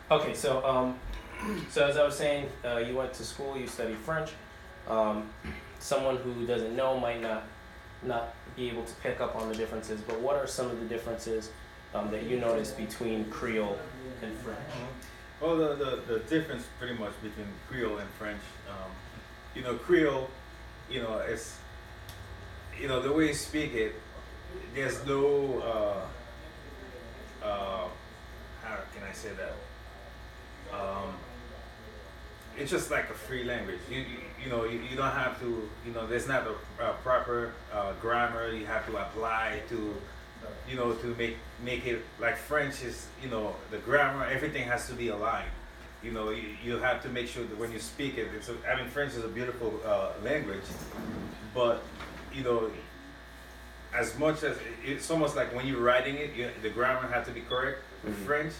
Okay, so as I was saying, you went to school, you studied French. Um, Someone who doesn't know might not be able to pick up on the differences. But what are some of the differences that you notice between Creole and French? Well, the difference pretty much between Creole and French, Creole, it's, the way you speak it, there's no, how can I say that? Um, it's just like a free language. You don't have to, there's not a proper grammar you have to apply to, to make it like French is, the grammar, everything has to be aligned. You have to make sure that when you speak it, French is a beautiful language, but you know, as much as it's almost like when you're writing it, the grammar has to be correct. With French,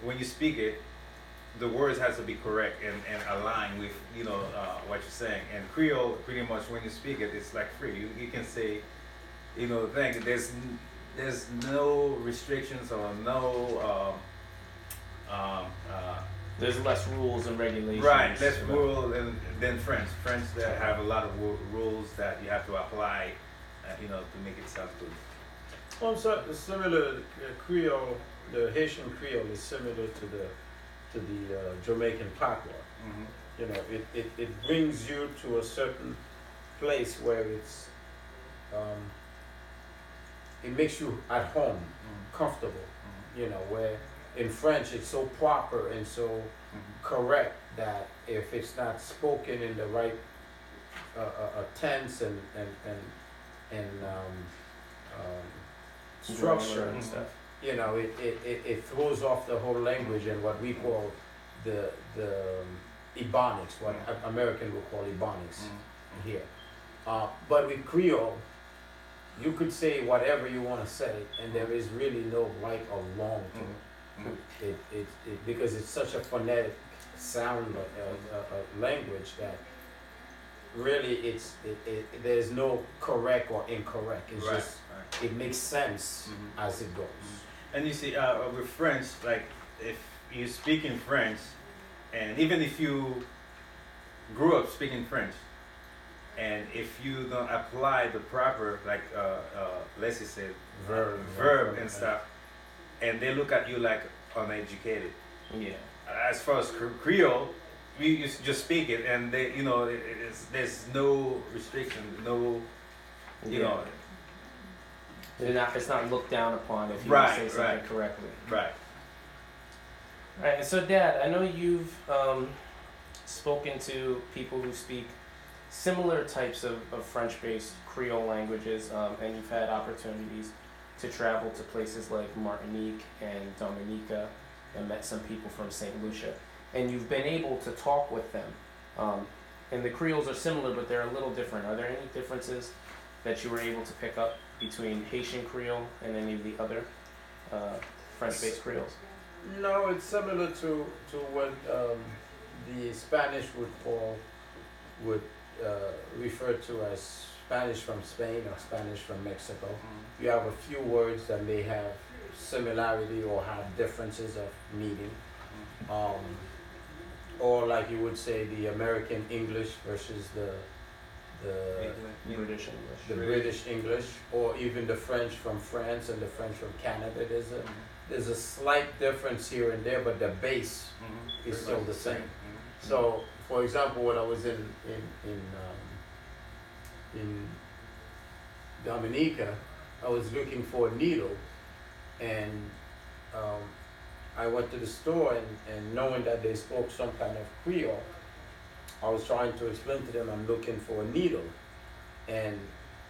when you speak it, the words has to be correct and align with what you're saying. And Creole, pretty much when you speak it, it's like free. You can say, thing. There's no restrictions or no. There's less rules and regulations. Right, less rule than French. French that have a lot of rules that you have to apply, to make it sound good. So similar, Creole, the Haitian Creole is similar to the Jamaican patois. It brings you to a certain place where it makes you at home, comfortable. Where in French it's so proper and so correct that if it's not spoken in the right tense and structure and stuff. It throws off the whole language and what we call the Ebonics, what American will call Ebonics here. But with Creole, you could say whatever you want to say, and there is really no right or wrong to it. Because it's such a phonetic sound language that really there's no correct or incorrect. It's just it makes sense as it goes. And you see, with French, like if you speak in French, and even if you grew up speaking French, and if you don't apply the proper, like let's just say verb and stuff, and they look at you like uneducated. Yeah. As far as Creole, you just speak it, and they, there's no restriction, no, It's not looked down upon if you say something correctly. Right. Right. So, Dad, I know you've spoken to people who speak similar types of French-based Creole languages, and you've had opportunities to travel to places like Martinique and Dominica and met some people from St. Lucia. And you've been able to talk with them. And the Creoles are similar, but they're a little different. Are there any differences that you were able to pick up between Haitian Creole and any of the other French-based Creoles? No, it's similar to what the Spanish would refer to as Spanish from Spain or Spanish from Mexico. You have a few words that may have similarity or have differences of meaning. Or like you would say the American English versus the British English. The British English, or even the French from France and the French from Canada. There's a slight difference here and there, but the base is still the same. So, for example, when I was in Dominica, I was looking for a needle, and I went to the store, and knowing that they spoke some kind of Creole, I was trying to explain to them I'm looking for a needle. And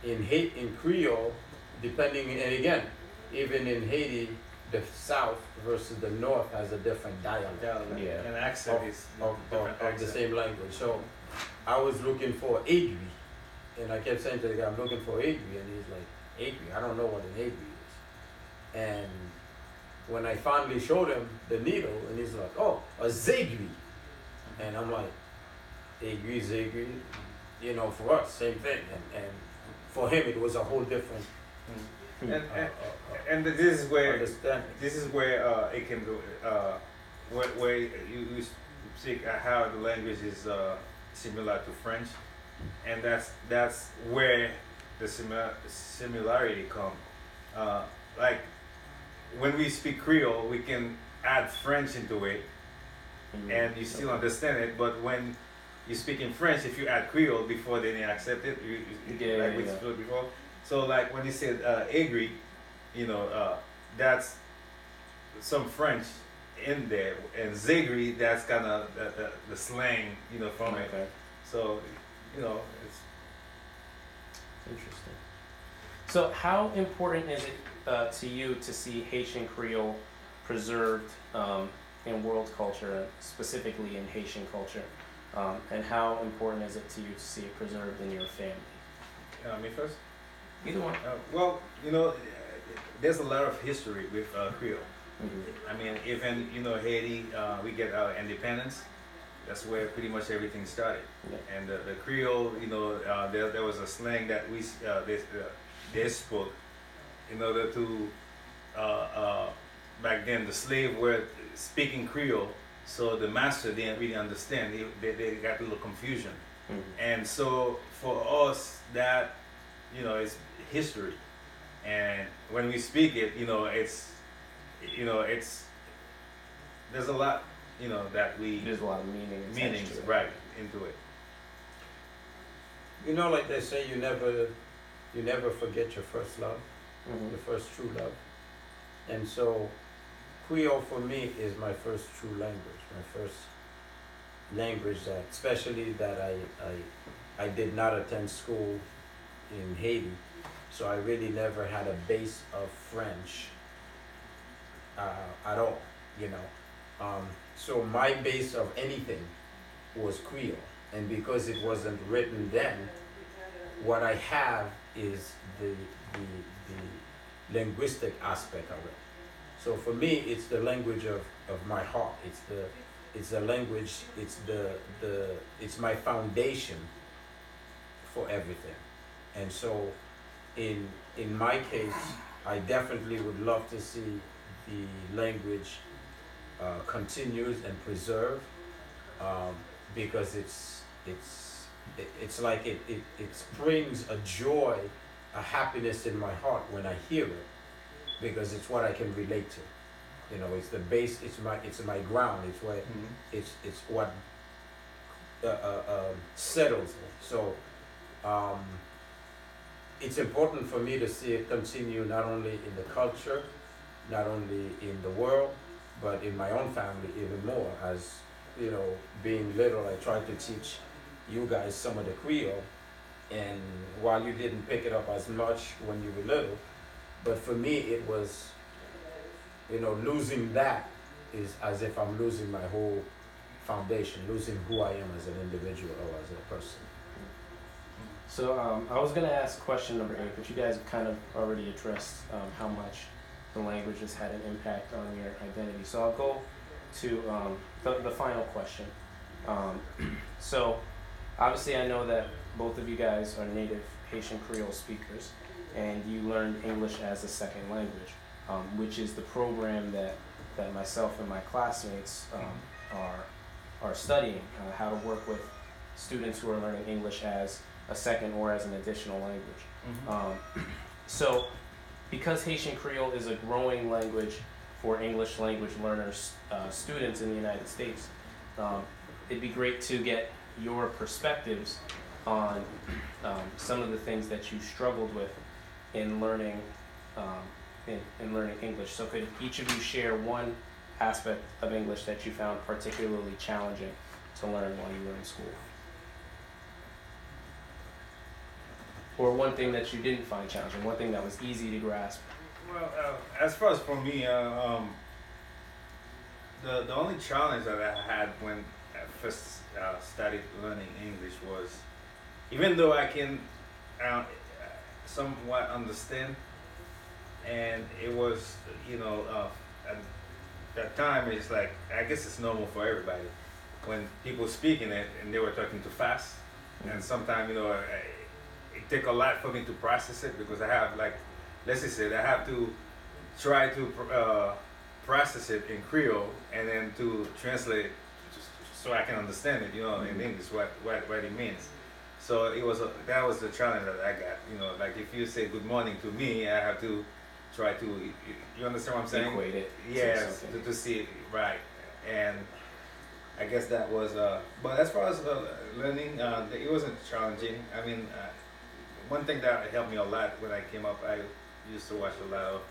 in Creole, depending, and again, even in Haiti, the south versus the north has a different dialect. Yeah. And accent is of the same language. So I was looking for aiguille, and I kept saying to the guy, I'm looking for aiguille, and he's like, aiguille? I don't know what an aiguille is. And when I finally showed him the needle, and he's like, oh, a zaiguille. And I'm like, aiguille, for us, same thing. And for him, it was a whole different and this is where understanding. it can go. where you speak how the language is similar to French, and that's where the similarity come. Like when we speak Creole, we can add French into it, and you still understand it. But when you speak in French, if you add Creole before, then they accept it. Like we spoke before. So like when you said aigri, that's some French in there, and zagri, that's kind of the slang, from it. Okay. So, it's Interesting. So, how important is it to you to see Haitian Creole preserved in world culture, specifically in Haitian culture? And how important is it to you to see it preserved in your family? me first. Either one. Well, there's a lot of history with Creole. Mm-hmm. I mean, even Haiti, we get our independence. That's where pretty much everything started. Yeah. And the Creole, there was a slang that they spoke in order to back then the slave were speaking Creole, so the master didn't really understand. They got a little confusion. Mm-hmm. And so for us, that is history. And when we speak it, it's there's a lot that we There's a lot of meanings meanings to it. right into it. Like they say, you never forget your first love, Mm-hmm. your first true love. And so Creole for me is my first true language, my first language that, especially that I did not attend school in Haiti, so I really never had a base of French at all, So my base of anything was Creole, and because it wasn't written then, what I have is the linguistic aspect of it. So for me, it's the language of my heart. It's the language. It's my foundation for everything. And so, in my case, I definitely would love to see the language continues and preserved, because it's like it brings a joy, a happiness in my heart when I hear it, because it's what I can relate to. It's the base. It's my ground. It's what it's what settles me. So it's important for me to see it continue not only in the culture, not only in the world, but in my own family even more. As being little, I tried to teach you guys some of the Creole, and while you didn't pick it up as much when you were little, but for me it was, losing that is as if I'm losing my whole foundation, losing who I am as an individual or as a person. So I was going to ask question number 8, but you guys have kind of already addressed how much the language has had an impact on your identity. So I'll go to the final question. So obviously I know that both of you guys are native Haitian Creole speakers, and you learned English as a second language, which is the program that myself and my classmates are studying, how to work with students who are learning English as a second or as an additional language. Mm-hmm. So because Haitian Creole is a growing language for English language learners, students in the United States, it'd be great to get your perspectives on some of the things that you struggled with in learning in learning English. So could each of you share one aspect of English that you found particularly challenging to learn while you were in school? Or one thing that you didn't find challenging, one thing that was easy to grasp? Well, as far as for me, the only challenge that I had when I first started learning English was, even though I can somewhat understand, and it was, at that time, it's like, I guess it's normal for everybody, when people speaking it and they were talking too fast, and sometimes, it take a lot for me to process it, because I have, like, let's just say, I have to try to process it in Creole and then to translate so I can understand it, in English what it means. So that was the challenge that I got. Like if you say good morning to me, I have to try to you understand what I'm saying? Equate it. Yes, to see it right. And I guess that was. But as far as learning, it wasn't challenging. I mean, one thing that helped me a lot when I came up, I used to watch a lot of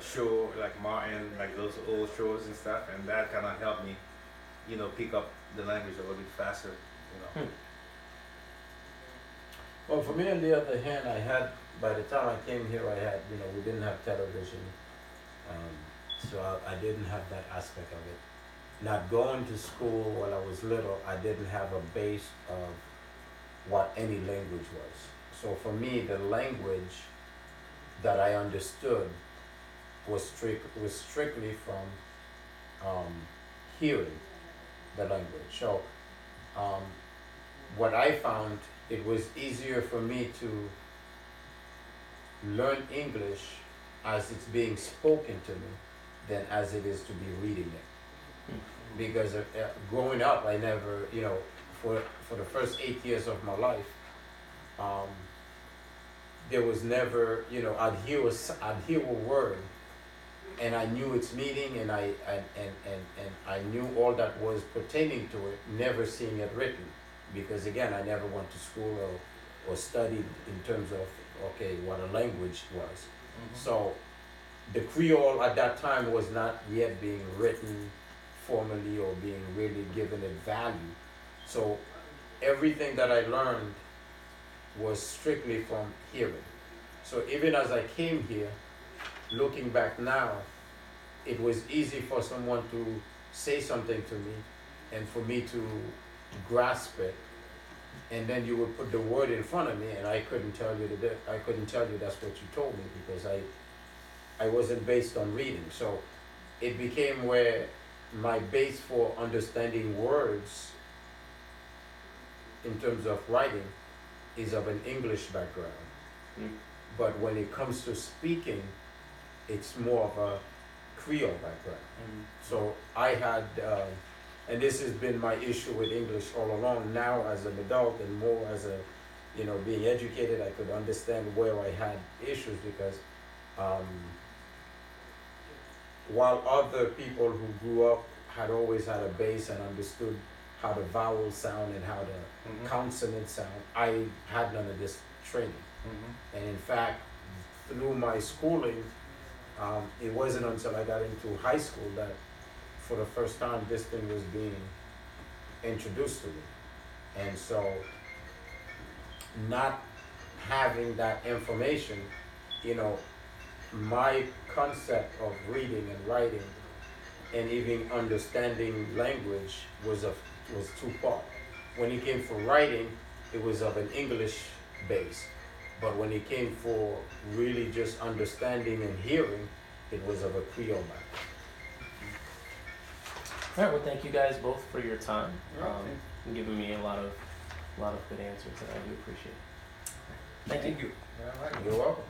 show like Martin, like those old shows and stuff, and that kind of helped me, pick up the language a little bit faster. Well, for me, on the other hand, by the time I came here, we didn't have television, so I didn't have that aspect of it. Not going to school while I was little, I didn't have a base of what any language was. So for me, the language that I understood was strictly from hearing the language. So what I found, it was easier for me to learn English as it's being spoken to me than as it is to be reading it. Because growing up, I never, for the first 8 years of my life, there was never, I'd hear a word, and I knew its meaning, and I knew all that was pertaining to it, never seeing it written, because again, I never went to school or studied in terms of what a language was. Mm-hmm. So the Creole at that time was not yet being written formally or being really given it value. So everything that I learned was strictly from hearing. So even as I came here, looking back now, it was easy for someone to say something to me and for me to grasp it, and then you would put the word in front of me and I couldn't tell you that's what you told me, because I wasn't based on reading. So it became where my base for understanding words in terms of writing is of an English background. But when it comes to speaking, it's more of a Creole background. So I had, and this has been my issue with English all along. Now as an adult and more as being educated, I could understand where I had issues, because while other people who grew up had always had a base and understood how the vowels sound and how the consonants sound, I had none of this training. And in fact, through my schooling, it wasn't until I got into high school that for the first time this thing was being introduced to me. And so not having that information, my concept of reading and writing and even understanding language was two-part. When it came for writing, it was of an English base. But when it came for really just understanding and hearing, it was of a Creole background. All right. Well, thank you guys both for your time. And giving me a lot of good answers, and I do appreciate it. Thank you. All right. You're welcome.